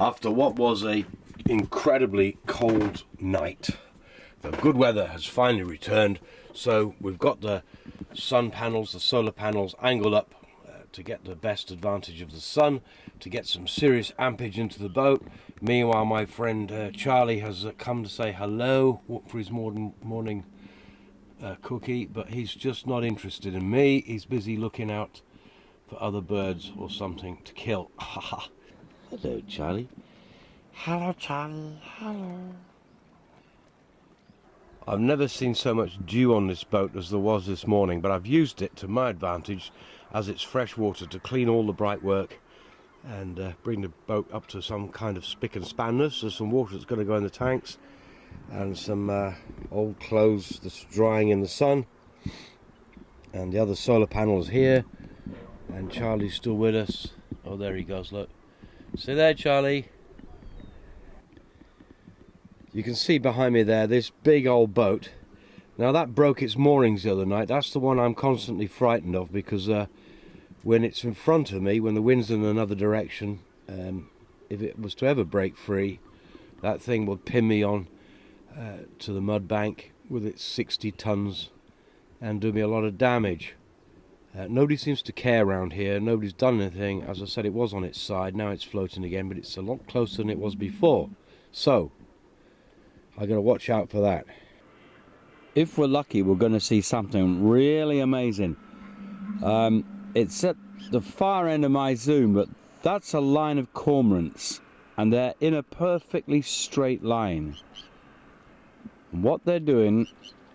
After what was a incredibly cold night, the good weather has finally returned, so we've got the sun panels, the solar panels angled up to get the best advantage of the sun, to get some serious ampage into the boat. Meanwhile, my friend Charlie has come to say hello for his morning cookie, but he's just not interested in me. He's busy looking out for other birds or something to kill. Hello, Charlie. Hello, Charlie. Hello. I've never seen so much dew on this boat as there was this morning, but I've used it to my advantage as it's fresh water to clean all the bright work and bring the boat up to some kind of spick and spanness. There's some water that's going to go in the tanks and some old clothes that's drying in the sun, and the other solar panels here, and Charlie's still with us. Oh, there he goes, look. See there, Charlie? You can see behind me there this big old boat. Now that broke its moorings the other night. That's the one I'm constantly frightened of, because when it's in front of me, when the wind's in another direction, if it was to ever break free, that thing would pin me on to the mud bank with its 60 tons and do me a lot of damage. Nobody seems to care around here. Nobody's done anything. As I said, it was on its side. Now it's floating again, but it's a lot closer than it was before. So I got to watch out for that. If we're lucky, we're going to see something really amazing. It's at the far end of my zoom, but that's a line of cormorants, and they're in a perfectly straight line. And what they're doing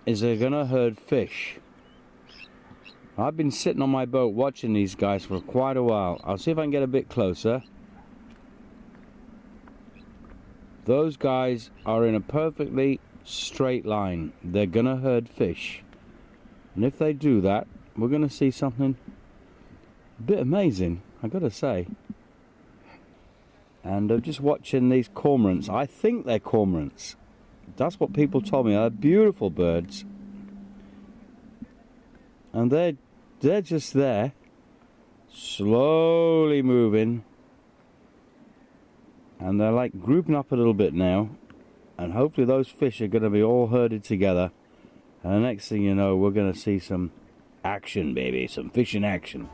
is they're going to herd fish. I've been sitting on my boat watching these guys for quite a while. I'll see if I can get a bit closer. Those guys are in a perfectly straight line. They're gonna herd fish, and if they do that, we're gonna see something a bit amazing, I gotta say. And I'm just watching these cormorants. I think they're cormorants. That's what people told me. They're beautiful birds, and they're just there, slowly moving, and they're like grouping up a little bit now, and hopefully those fish are going to be all herded together, and the next thing you know, we're going to see some action, baby, some fish in action.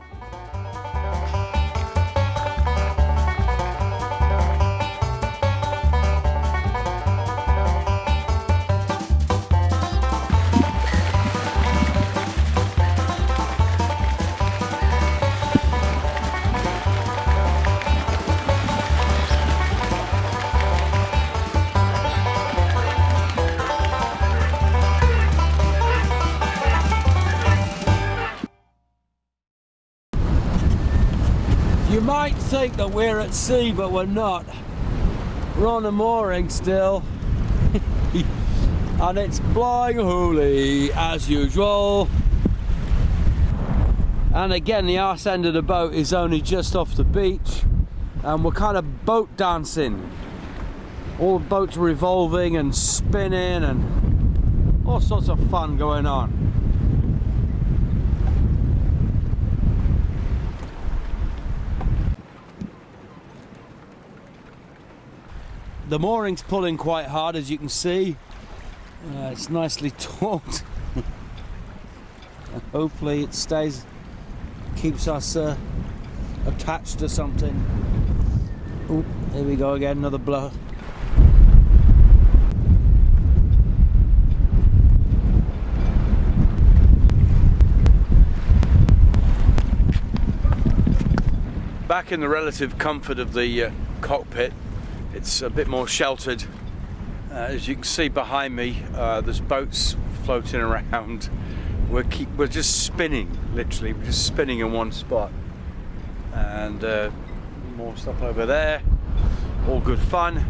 You might think that we're at sea, but we're not. We're on a mooring still. And it's blowing hooly as usual. And again, the arse end of the boat is only just off the beach, and we're kind of boat dancing. All the boats revolving and spinning and all sorts of fun going on. The mooring's pulling quite hard, as you can see. It's nicely taut. Hopefully it stays, keeps us attached to something. Oh, here we go again, another blow. Back in the relative comfort of the cockpit. It's a bit more sheltered. As you can see behind me, there's boats floating around. We're just spinning, literally. We're just spinning in one spot. And more stuff over there. All good fun.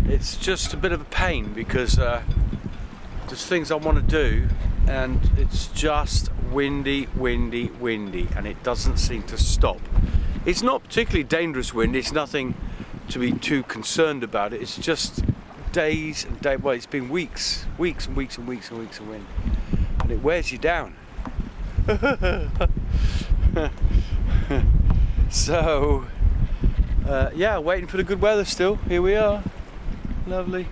It's just a bit of a pain because there's things I want to do, and it's just windy, windy, windy, and it doesn't seem to stop. It's not particularly dangerous wind. It's nothing to be too concerned about. It's just days and days. Well, it's been weeks and weeks and weeks and weeks of wind, and it wears you down. So Yeah, waiting for the good weather still. Here we are. Lovely.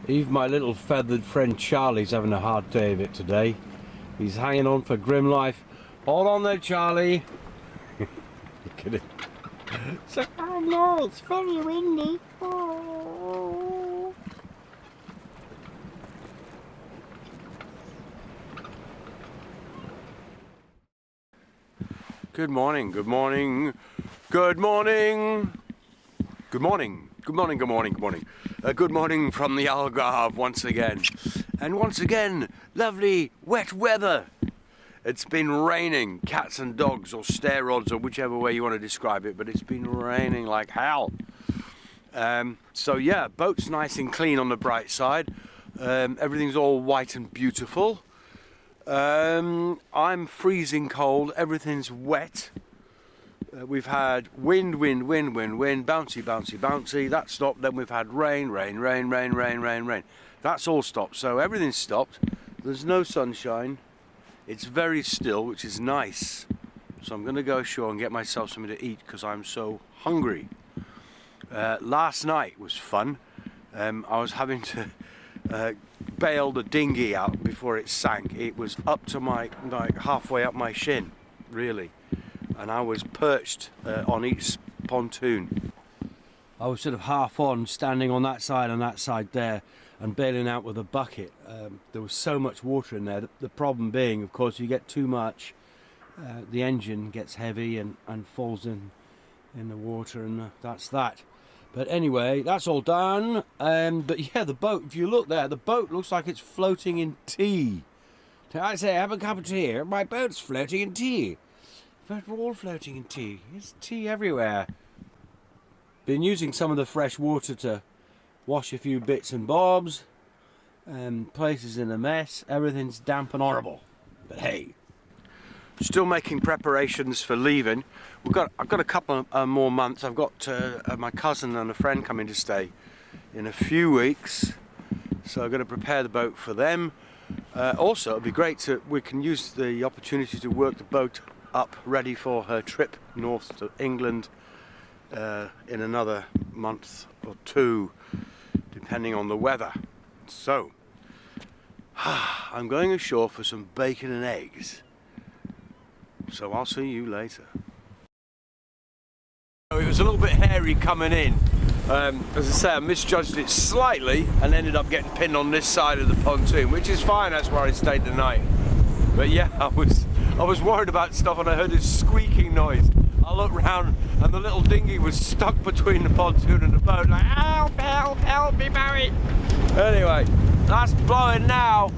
Even my little feathered friend Charlie's having a hard day of it today. He's hanging on for grim life. Hold on there, Charlie. Look at it. It's like, oh no, it's very windy. Oh. Good morning, good morning, good morning, good morning, good morning, good morning, good morning. Good morning from the Algarve once again. And once again, lovely wet weather. It's been raining, cats and dogs, or stair rods, or whichever way you want to describe it, but it's been raining like hell. So yeah, boat's nice and clean on the bright side. Everything's all white and beautiful. I'm freezing cold, everything's wet. We've had wind, bouncy, bouncy, bouncy. That stopped. Then we've had rain. That's all stopped. So everything's stopped. There's no sunshine. It's very still, which is nice. So I'm going to go ashore and get myself something to eat because I'm so hungry. Last night was fun. I was having to bail the dinghy out before it sank. It was up to like halfway up my shin, really. And I was perched on each pontoon. I was sort of half on, standing on that side and that side there, and bailing out with a bucket. There was so much water in there. The problem being, of course, you get too much, the engine gets heavy and falls in the water, and that's that. But anyway, that's all done. But yeah, the boat, if you look there, the boat looks like it's floating in tea. I say, have a cup of tea. My boat's floating in tea. But we're all floating in tea. There's tea everywhere. Been using some of the fresh water to wash a few bits and bobs. Places in a mess. Everything's damp and horrible. But hey. Still making preparations for leaving. I've got a couple more months. I've got my cousin and a friend coming to stay in a few weeks. So I'm going to prepare the boat for them. Also, it'll be great we can use the opportunity to work the boat up ready for her trip north to England in another month or two, depending on the weather. So I'm going ashore for some bacon and eggs, so I'll see you later. It was a little bit hairy coming in. As I say, I misjudged it slightly and ended up getting pinned on this side of the pontoon, which is fine, that's where I stayed the night. But yeah, I was worried about stuff, and I heard this squeaking noise. I looked round and the little dinghy was stuck between the pontoon and the boat, like, help, help, help me, Barry. Anyway, that's blowing now.